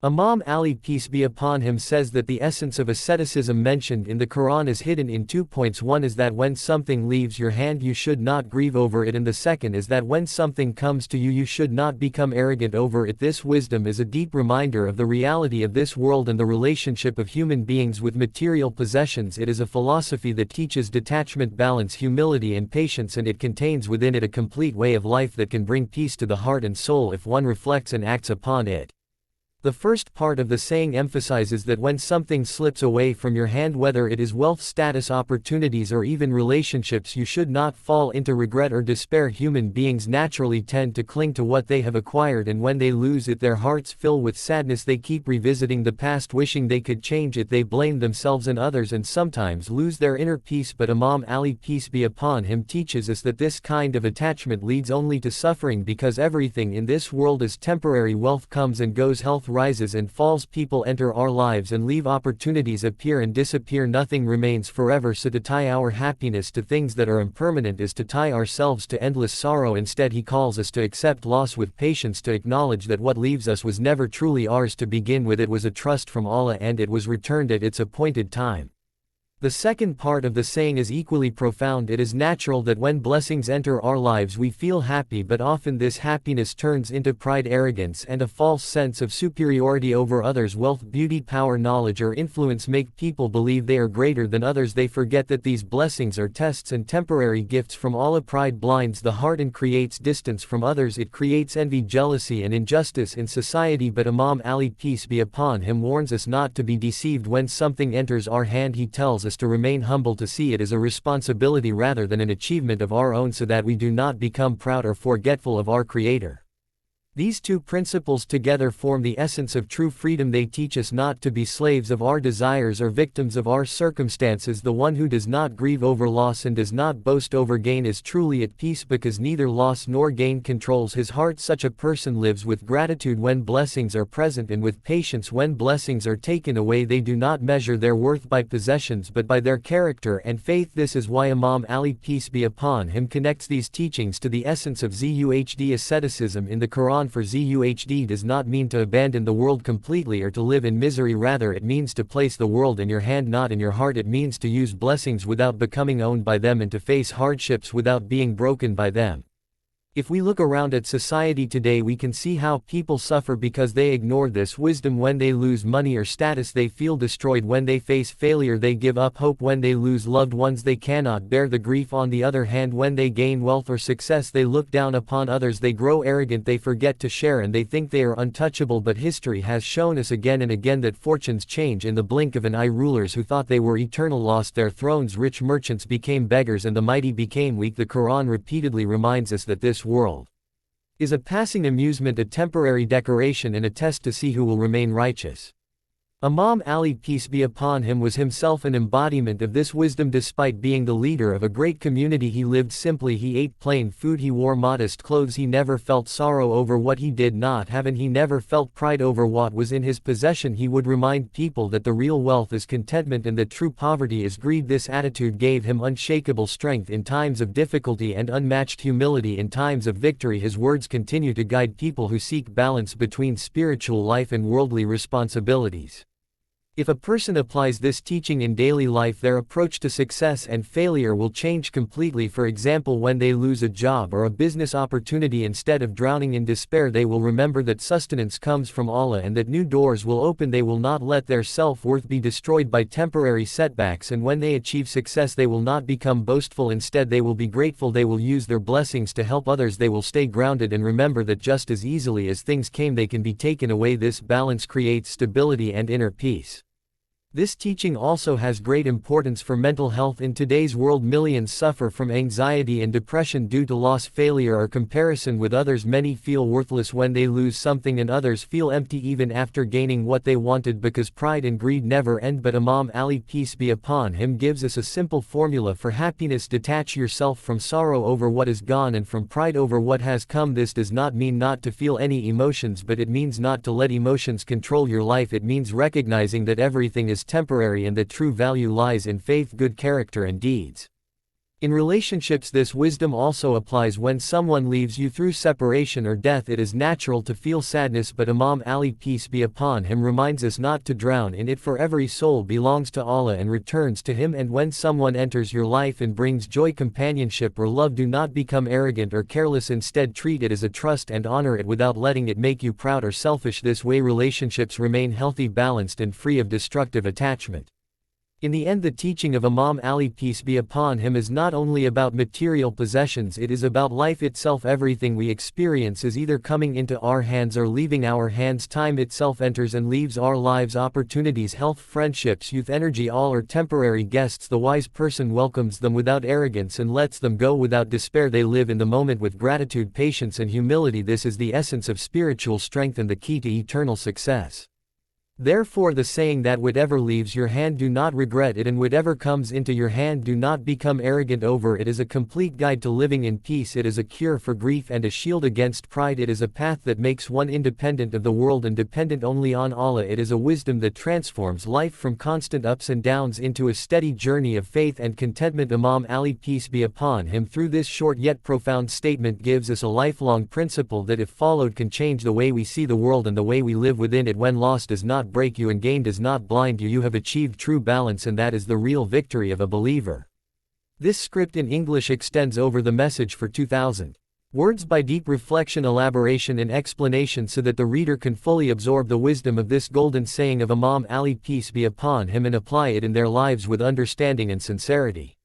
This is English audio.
Imam Ali peace be upon him says that the essence of asceticism mentioned in the Quran is hidden in 2 points. One is that when something leaves your hand you should not grieve over it, and the second is that when something comes to you you should not become arrogant over it. This wisdom is a deep reminder of the reality of this world and the relationship of human beings with material possessions. It is a philosophy that teaches detachment, balance, humility and patience, and it contains within it a complete way of life that can bring peace to the heart and soul if one reflects and acts upon it. The first part of the saying emphasizes that when something slips away from your hand, whether it is wealth, status, opportunities or even relationships, you should not fall into regret or despair. Human beings naturally tend to cling to what they have acquired, and when they lose it their hearts fill with sadness. They keep revisiting the past, wishing they could change it. They blame themselves and others and sometimes lose their inner peace. But Imam Ali peace be upon him teaches us that this kind of attachment leads only to suffering, because everything in this world is temporary. Wealth comes and goes, health rises and falls, people enter our lives and leave, opportunities appear and disappear, nothing remains forever. So to tie our happiness to things that are impermanent is to tie ourselves to endless sorrow. Instead he calls us to accept loss with patience, to acknowledge that what leaves us was never truly ours to begin with. It was a trust from Allah and it was returned at its appointed time. The second part of the saying is equally profound. It is natural that when blessings enter our lives we feel happy, but often this happiness turns into pride, arrogance, and a false sense of superiority over others. Wealth, beauty, power, knowledge, or influence make people believe they are greater than others. They forget that these blessings are tests and temporary gifts from Allah. Pride blinds the heart and creates distance from others. It creates envy, jealousy, and injustice in society. But Imam Ali peace be upon him warns us not to be deceived. When something enters our hand he tells us to remain humble, to see it as a responsibility rather than an achievement of our own, so that we do not become proud or forgetful of our Creator. These two principles together form the essence of true freedom. They teach us not to be slaves of our desires or victims of our circumstances. The one who does not grieve over loss and does not boast over gain is truly at peace, because neither loss nor gain controls his heart. Such a person lives with gratitude when blessings are present and with patience when blessings are taken away. They do not measure their worth by possessions but by their character and faith. This is why Imam Ali peace be upon him connects these teachings to the essence of Zuhd, asceticism in the Quran. For Zuhd does not mean to abandon the world completely or to live in misery. Rather, it means to place the world in your hand, not in your heart. It means to use blessings without becoming owned by them and to face hardships without being broken by them. If we look around at society today, we can see how people suffer because they ignore this wisdom. When they lose money or status, they feel destroyed. When they face failure, they give up hope. When they lose loved ones, they cannot bear the grief. On the other hand, when they gain wealth or success, they look down upon others. They grow arrogant, they forget to share, and they think they are untouchable. But history has shown us again and again that fortunes change in the blink of an eye. Rulers who thought they were eternal lost their thrones. Rich merchants became beggars and the mighty became weak. The Quran repeatedly reminds us that this world is a passing amusement, a temporary decoration, and a test to see who will remain righteous. Imam Ali peace be upon him was himself an embodiment of this wisdom. Despite being the leader of a great community, he lived simply. He ate plain food, he wore modest clothes, he never felt sorrow over what he did not have, and he never felt pride over what was in his possession. He would remind people that the real wealth is contentment and that true poverty is greed. This attitude gave him unshakable strength in times of difficulty and unmatched humility in times of victory. His words continue to guide people who seek balance between spiritual life and worldly responsibilities. If a person applies this teaching in daily life, their approach to success and failure will change completely. For example, when they lose a job or a business opportunity, instead of drowning in despair, they will remember that sustenance comes from Allah and that new doors will open. They will not let their self-worth be destroyed by temporary setbacks, and when they achieve success, they will not become boastful. Instead, they will be grateful. They will use their blessings to help others. They will stay grounded and remember that just as easily as things came, they can be taken away. This balance creates stability and inner peace. This teaching also has great importance for mental health. In today's world, millions suffer from anxiety and depression due to loss, failure, or comparison with others. Many feel worthless when they lose something, and others feel empty even after gaining what they wanted, because pride and greed never end. But Imam Ali peace be upon him gives us a simple formula for happiness: detach yourself from sorrow over what is gone and from pride over what has come. This does not mean not to feel any emotions, but it means not to let emotions control your life. It means recognizing that everything is temporary and that true value lies in faith, good character, and deeds. In relationships, this wisdom also applies when someone leaves you through separation or death. It is natural to feel sadness, but Imam Ali, peace be upon him, reminds us not to drown in it, for every soul belongs to Allah and returns to Him. And when someone enters your life and brings joy, companionship or love, do not become arrogant or careless. Instead, treat it as a trust and honor it without letting it make you proud or selfish. This way relationships remain healthy, balanced and free of destructive attachment. In the end, the teaching of Imam Ali, peace be upon him, is not only about material possessions, it is about life itself. Everything we experience is either coming into our hands or leaving our hands. Time itself enters and leaves our lives. Opportunities, health, friendships, youth, energy, all are temporary guests. The wise person welcomes them without arrogance and lets them go without despair. They live in the moment with gratitude, patience and humility. This is the essence of spiritual strength and the key to eternal success. Therefore, the saying that whatever leaves your hand, do not regret it, and whatever comes into your hand, do not become arrogant over it, is a complete guide to living in peace. It is a cure for grief and a shield against pride. It is a path that makes one independent of the world and dependent only on Allah. It is a wisdom that transforms life from constant ups and downs into a steady journey of faith and contentment. Imam Ali, peace be upon him, through this short yet profound statement, gives us a lifelong principle that, if followed, can change the way we see the world and the way we live within it. When loss does not break you and gain does not blind you, you have achieved true balance, and that is the real victory of a believer. This script in English extends over the message for 2,000 words by deep reflection, elaboration and explanation, so that the reader can fully absorb the wisdom of this golden saying of Imam Ali, peace be upon him, and apply it in their lives with understanding and sincerity.